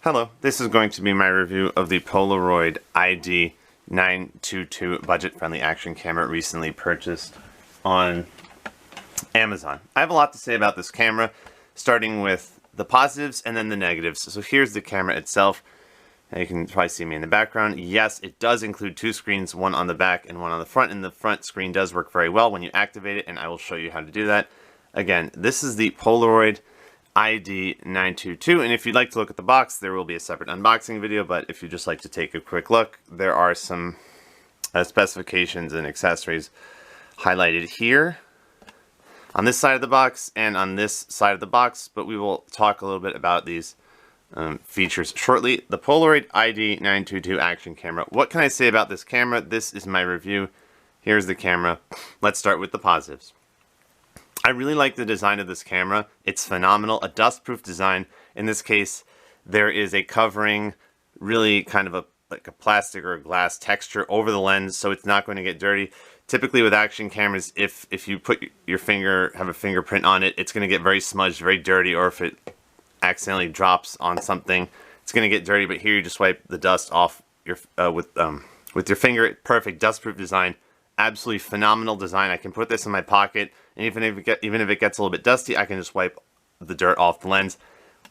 Hello, this is going to be my review of the Polaroid ID922 budget-friendly action camera recently purchased on Amazon. I have a lot to say about this camera, starting with the positives and then the negatives. So here's the camera itself. You can probably see me in the background. Yes, it does include two screens, one on the back and one on the front, and the front screen does work very well when you activate it, and I will show you how to do that. Again, this is the Polaroid ID922, and if you'd like to look at the box, there will be a separate unboxing video, but if you'd just like to take a quick look, there are some specifications and accessories highlighted here on this side of the box and on this side of the box, but we will talk a little bit about these features shortly. The Polaroid ID922 action camera. What can I say about this camera? This is my review. Here's the camera. Let's start with the positives. I really like the design of this camera. It's phenomenal. A dust-proof design. In this case, there is a covering, really kind of like a plastic or a glass texture over the lens, so it's not going to get dirty. Typically with action cameras, if you put your finger, have a fingerprint on it, it's going to get very smudged, very dirty, or if it accidentally drops on something, it's going to get dirty. But here you just wipe the dust off your with your finger. Perfect dust-proof design. Absolutely phenomenal design. I can put this in my pocket, and even if it gets a little bit dusty, I can just wipe the dirt off the lens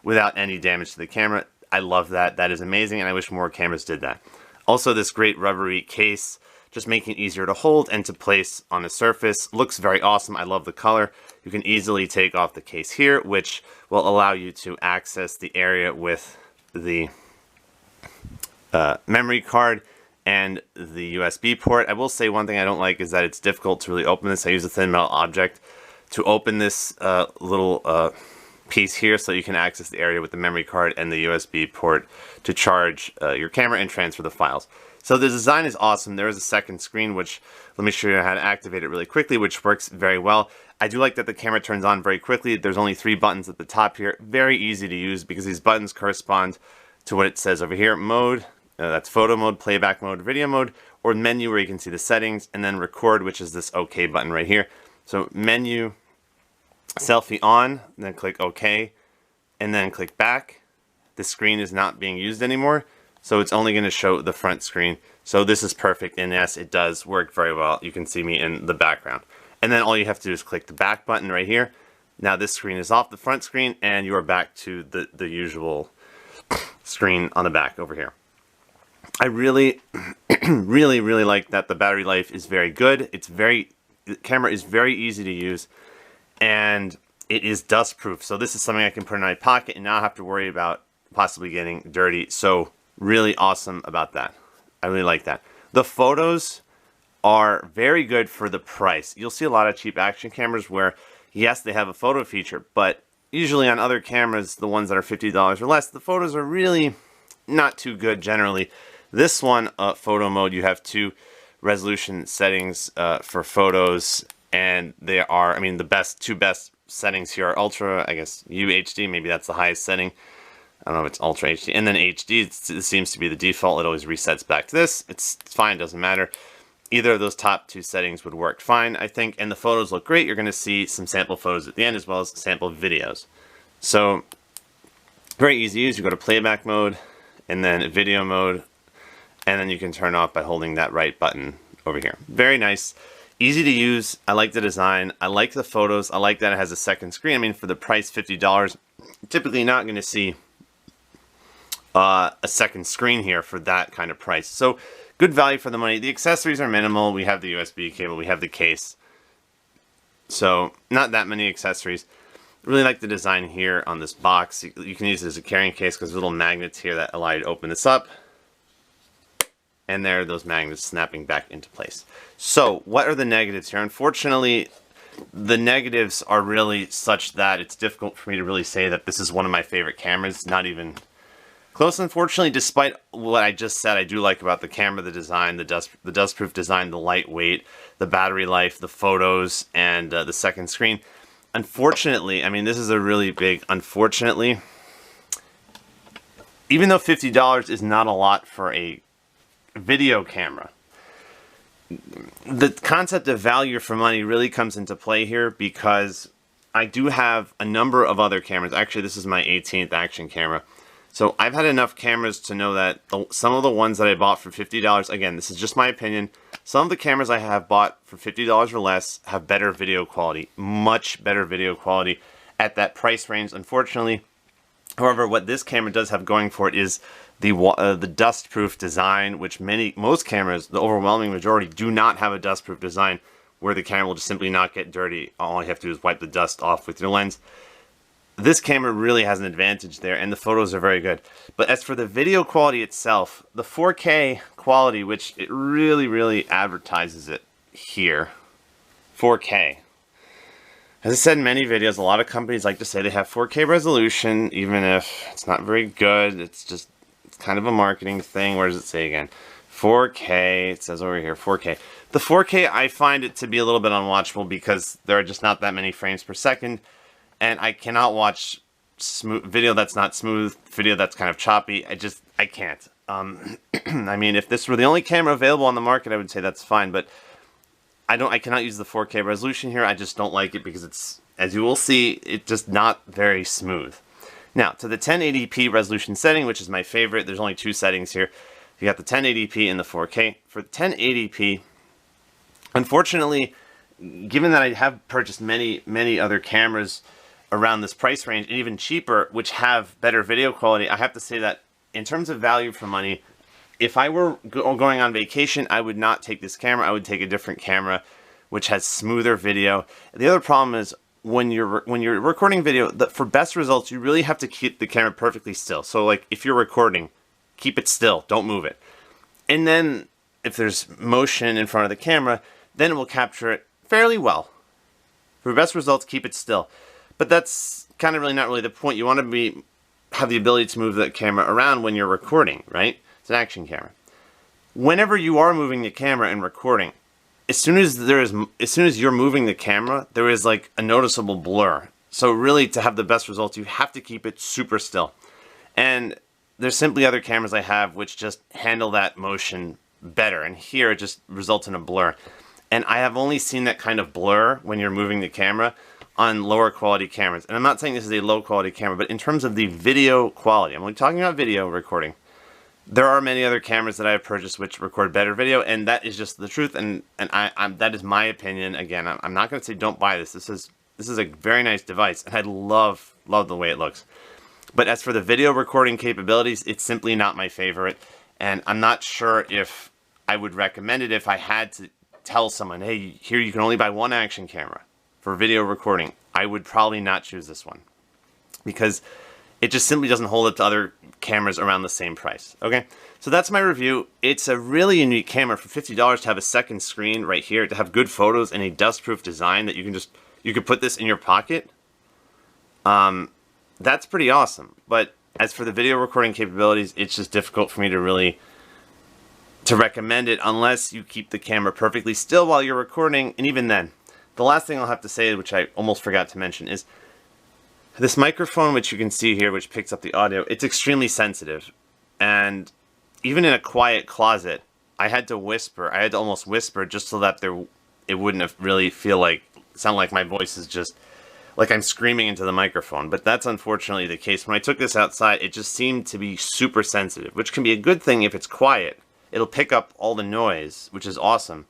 without any damage to the camera. I love that. That is amazing, and I wish more cameras did that. Also, this great rubbery case, just making it easier to hold and to place on a surface. Looks very awesome. I love the color. You can easily take off the case here, which will allow you to access the area with the memory card and the USB port. I will say one thing I don't like is that it's difficult to really open this. I use a thin metal object to open this little piece here so you can access the area with the memory card and the USB port to charge your camera and transfer the files. So the design is awesome. There is a second screen, which let me show you how to activate it really quickly, which works very well. I do like that the camera turns on very quickly. There's only 3 buttons at the top here. Very easy to use because these buttons correspond to what it says over here. Mode. That's photo mode, playback mode, video mode, or menu where you can see the settings, and then record, which is this OK button right here. So menu, selfie on, then click OK, and then click back. The screen is not being used anymore, so it's only going to show the front screen. So this is perfect, and yes, it does work very well. You can see me in the background. And then all you have to do is click the back button right here. Now this screen is off the front screen, and you are back to the usual screen on the back over here. I really, really like that the battery life is very good. The camera is very easy to use, and it is dust proof. So this is something I can put in my pocket and not have to worry about possibly getting dirty. So really awesome about that. I really like that. The photos are very good for the price. You'll see a lot of cheap action cameras where, yes, they have a photo feature, but usually on other cameras, the ones that are $50 or less, the photos are really not too good generally. This one, photo mode, you have 2 resolution settings for photos, and they are, I mean, the 2 best settings here are Ultra, I guess UHD, maybe that's the highest setting. I don't know if it's Ultra HD, and then HD, it seems to be the default. It always resets back to this. It's fine, doesn't matter. Either of those top 2 settings would work fine, I think, and the photos look great. You're going to see some sample photos at the end as well as sample videos. So, very easy to use. You go to playback mode, and then video mode, and then you can turn off by holding that right button over here. Very nice. Easy to use. I like the design. I like the photos. I like that it has a second screen. I mean, for the price, $50, typically not going to see a second screen here for that kind of price. So, good value for the money. The accessories are minimal. We have the USB cable. We have the case. So, not that many accessories. Really like the design here on this box. You can use it as a carrying case because there's little magnets here that allow you to open this up. And there are those magnets snapping back into place. So, what are the negatives here? Unfortunately, the negatives are really such that it's difficult for me to really say that this is one of my favorite cameras. Not even close, unfortunately. Despite what I just said, I do like about the camera, the design, the dust-proof design, the lightweight, the battery life, the photos, and the second screen. Unfortunately, I mean, this is a really big unfortunately. Even though $50 is not a lot for a video camera, the concept of value for money really comes into play here because I do have a number of other cameras. Actually, this is my 18th action camera. So I've had enough cameras to know that some of the ones that I bought for $50, again, this is just my opinion, some of the cameras I have bought for $50 or less have better video quality, much better video quality at that price range. Unfortunately, however, what this camera does have going for it is the dust-proof design, which most cameras, the overwhelming majority, do not have a dust-proof design where the camera will just simply not get dirty. All you have to do is wipe the dust off with your lens. This camera really has an advantage there, and the photos are very good. But as for the video quality itself, the 4K quality, which it really advertises it here, 4K. As I said in many videos, a lot of companies like to say they have 4K resolution, even if it's not very good. It's kind of a marketing thing. Where does it say again? 4K, it says over here, 4K. The 4K, I find it to be a little bit unwatchable because there are just not that many frames per second. And I cannot watch video that's not smooth, video that's kind of choppy. I can't. I mean, if this were the only camera available on the market, I would say that's fine. But I cannot use the 4K resolution here. I just don't like it because it's, as you will see, it's just not very smooth. Now, to the 1080p resolution setting, which is my favorite. There's only two settings here. You got the 1080p and the 4K. For 1080p, unfortunately, given that I have purchased many other cameras around this price range, and even cheaper, which have better video quality, I have to say that in terms of value for money, if I were going on vacation, I would not take this camera. I would take a different camera, which has smoother video. The other problem is when you're recording video, for best results, you really have to keep the camera perfectly still. So like if you're recording, keep it still, don't move it. And then if there's motion in front of the camera, then it will capture it fairly well. For best results, keep it still. But that's kind of not really the point. You want to have the ability to move the camera around when you're recording, right? It's an action camera. Whenever you are moving the camera and recording, as soon as you're moving the camera, there is like a noticeable blur. So really, to have the best results, you have to keep it super still. And there's simply other cameras I have which just handle that motion better. And here it just results in a blur. And I have only seen that kind of blur when you're moving the camera on lower quality cameras. And I'm not saying this is a low quality camera, but in terms of the video quality, I'm only talking about video recording. There are many other cameras that I have purchased which record better video, and that is just the truth, and that is my opinion. Again, I'm not going to say don't buy this. This is a very nice device, and I love the way it looks. But as for the video recording capabilities, it's simply not my favorite, and I'm not sure if I would recommend it if I had to tell someone, hey, here you can only buy one action camera for video recording. I would probably not choose this one because it just simply doesn't hold up to other cameras around the same price. Okay, so that's my review. It's a really unique camera for $50 to have a second screen right here, to have good photos and a dust-proof design that you could put this in your pocket. That's pretty awesome. But as for the video recording capabilities, it's just difficult for me to recommend it unless you keep the camera perfectly still while you're recording. And even then, the last thing I'll have to say, which I almost forgot to mention, is this microphone, which you can see here, which picks up the audio, it's extremely sensitive. And even in a quiet closet, I had to whisper. I had to almost whisper just so that it wouldn't have really sound like my voice is just like I'm screaming into the microphone. But that's unfortunately the case. When I took this outside, it just seemed to be super sensitive, which can be a good thing if it's quiet. It'll pick up all the noise, which is awesome.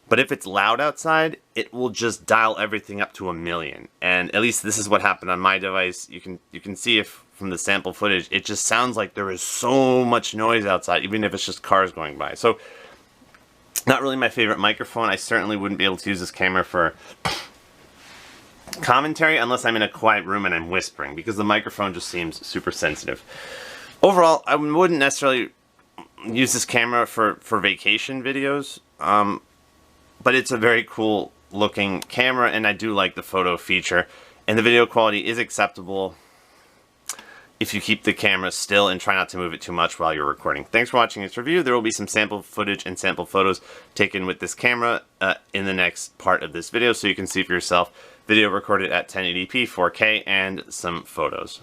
But if it's loud outside, it will just dial everything up to 1,000,000. And at least this is what happened on my device. You can see if from the sample footage, it just sounds like there is so much noise outside, even if it's just cars going by. So, not really my favorite microphone. I certainly wouldn't be able to use this camera for commentary unless I'm in a quiet room and I'm whispering, because the microphone just seems super sensitive. Overall, I wouldn't necessarily use this camera for vacation videos. But it's a very cool looking camera, and I do like the photo feature. And the video quality is acceptable if you keep the camera still and try not to move it too much while you're recording. Thanks for watching this review. There will be some sample footage and sample photos taken with this camera in the next part of this video, so you can see for yourself video recorded at 1080p, 4K, and some photos.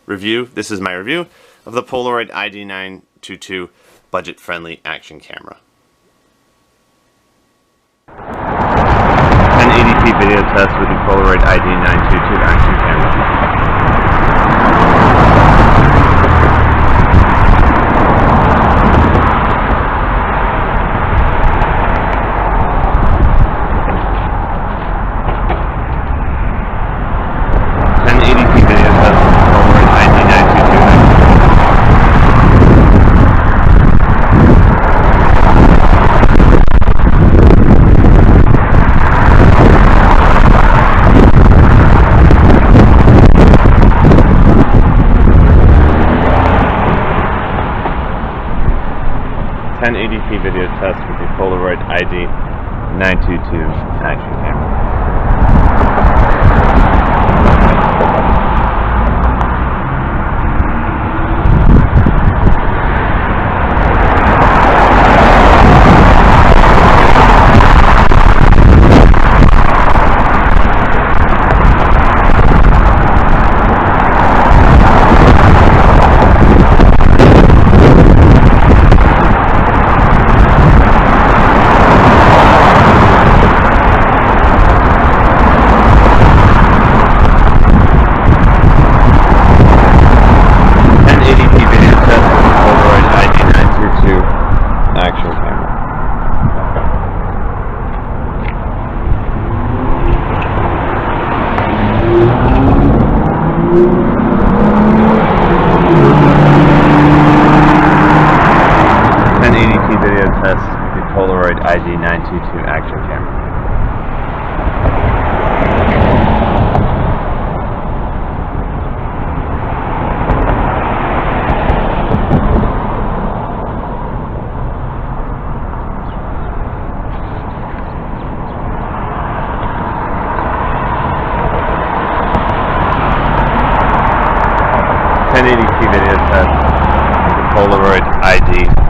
This is my review of the Polaroid ID922 budget-friendly action camera. 1080p video test with the Polaroid ID922 action camera. 1080p video test with the Polaroid ID922 action camera. Action camera. 1080p video test with the Polaroid ID922 action camera. Video test with the Polaroid ID922.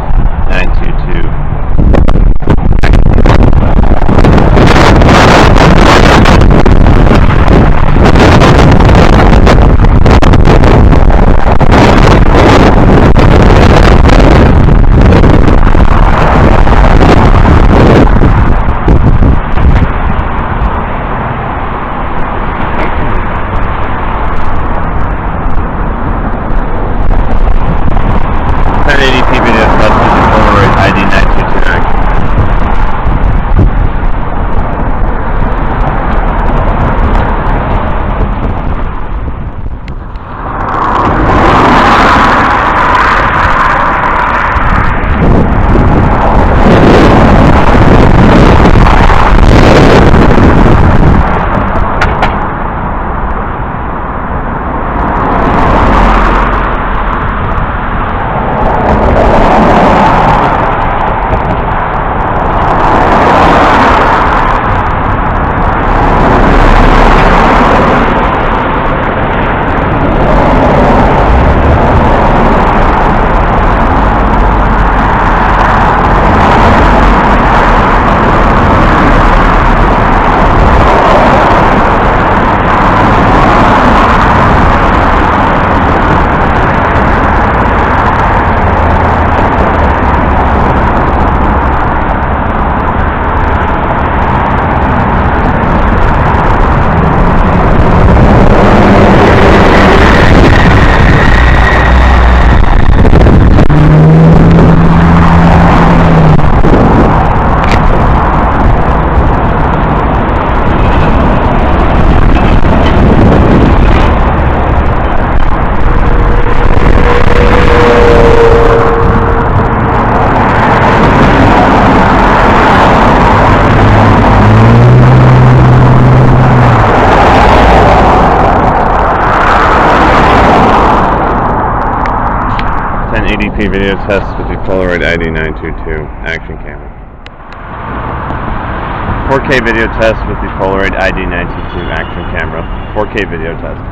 1080p video test with the Polaroid ID922 action. 1080p video test with the Polaroid ID922 action camera. 4K video test with the Polaroid ID922 action camera. 4K video test.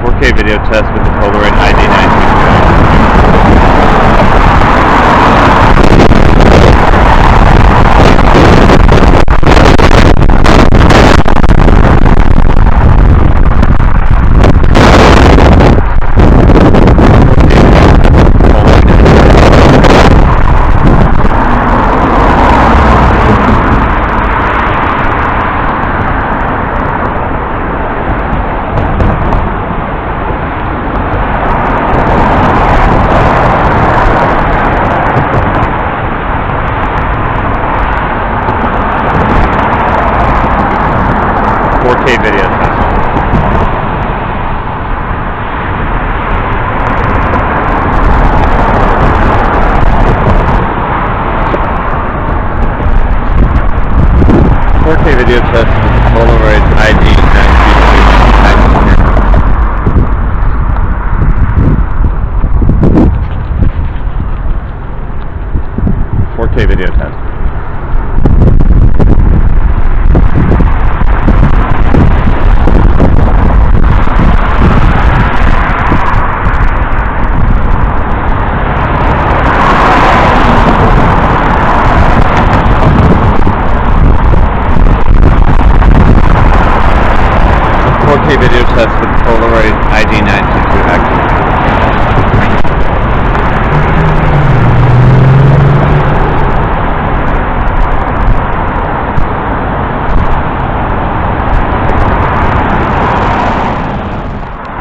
4K video test with the Polaroid ID922. Video test. 4K video test with Polaroid ID922.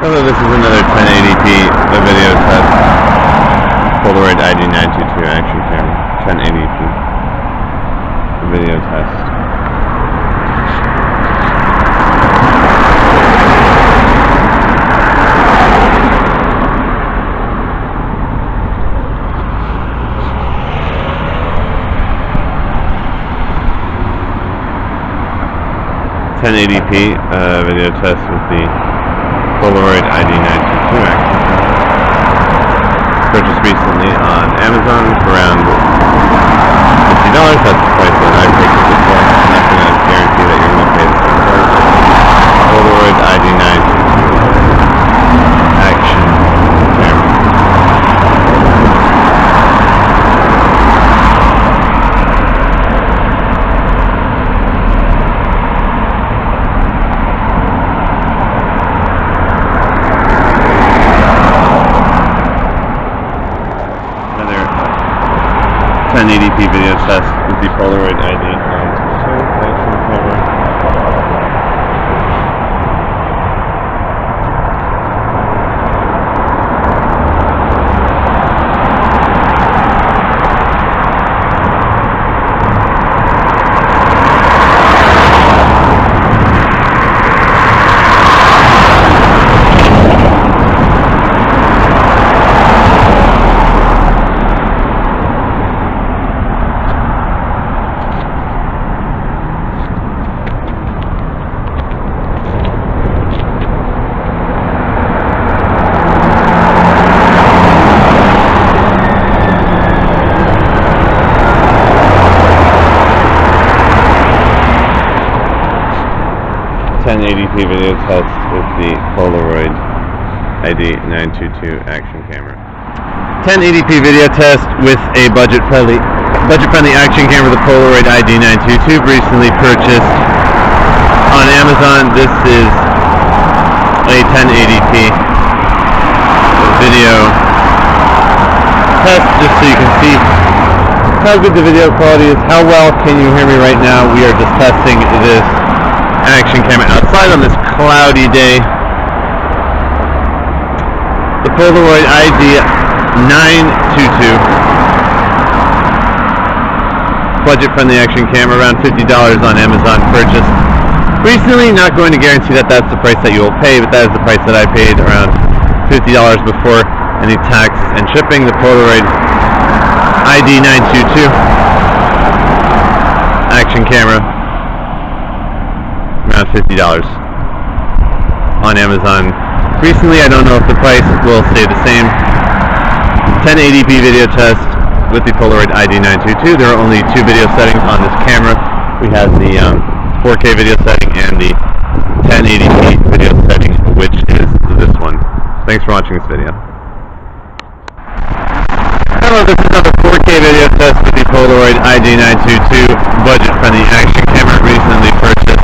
Hello, this is another 1080p video test. Polaroid ID922 action camera. 1080p video test. Video test with the Polaroid ID922 action camera. Purchased recently on Amazon for around $50. That's the price that I purchased it for. I'm not going to guarantee that you're going to pay the same price. Polaroid ID922 action camera. 1080p video test with the Polaroid ID922 action camera. 1080p video test with the Polaroid ID922 action camera. 1080p video test with a budget-friendly action camera, the Polaroid ID922, recently purchased on Amazon. This is a 1080p video test, just so you can see how good the video quality is. How well can you hear me right now? We are just testing this action camera outside on this cloudy day. The Polaroid ID922 budget-friendly action camera, around $50 on Amazon, purchased recently. Not going to guarantee that that's the price that you will pay, but that is the price that I paid, around $50 before any tax and shipping. The Polaroid ID922 action camera, around $50 on Amazon recently. I don't know if the price will stay the same. 1080p video test with the Polaroid ID922. There are only two video settings on this camera. We have the 4K video setting and the 1080p video setting, which is this one. Thanks for watching this video. Hello, this is another 4K video test with the Polaroid ID922 budget-friendly action camera, recently purchased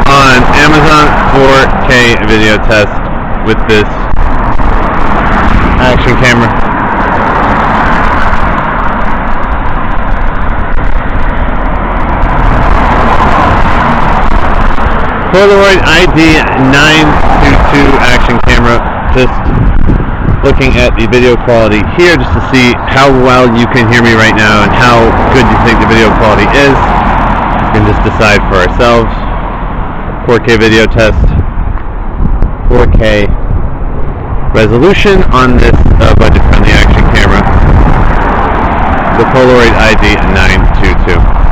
on Amazon. 4K video test with this action camera. Polaroid ID922 action camera. Just looking at the video quality here, just to see how well you can hear me right now and how good you think the video quality is. We can just decide for ourselves. 4K video test, 4K resolution on this budget-friendly action camera, the Polaroid ID922.